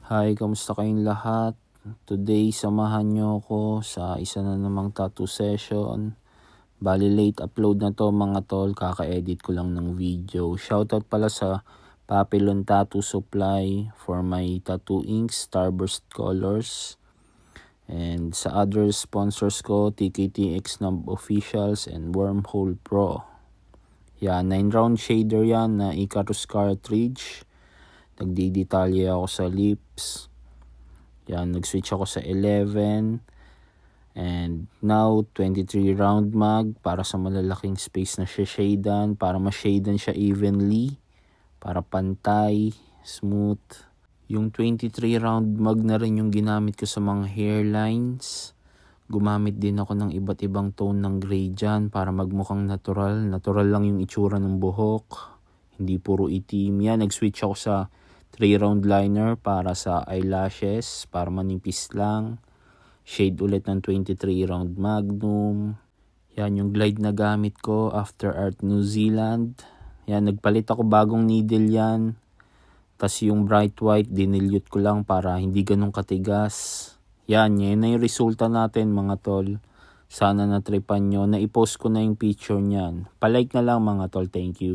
Hi, kamusta kayong lahat? Today, samahan nyo ko sa isa na namang tattoo session. Bali late upload na to mga tol, kaka-edit ko lang ng video. Shoutout pala sa Papillon Tattoo Supply for my tattoo inks, Starburst Colors. And sa other sponsors ko, TKTX Knob Officials and Wormhole Pro. Yan, 9 round shader yan na Icarus cartridge. Nagdidetalye ako sa lips. Yan, nag-switch ako sa 11. And now, 23 round mag para sa malalaking space na shadan. Para ma-shadan siya evenly. Para pantay, smooth. Yung 23 round mag na rin yung ginamit ko sa mga hairlines. Gumamit din ako ng iba't ibang tone ng gray dyan para magmukhang natural. Natural lang yung itsura ng buhok. Hindi puro itim. Yan, nag-switch ako sa 3 round liner para sa eyelashes, para manipis lang. Shade ulit ng 23 round Magnum. Yan yung glide na gamit ko, After Art New Zealand. Yan, nagpalit ako bagong needle yan. Tas yung bright white, dinilute ko lang para hindi ganun katigas. Yan, yan na yung resulta natin mga tol. Sana natripan nyo. Na-post ko na yung picture niyan. Palike na lang mga tol, thank you.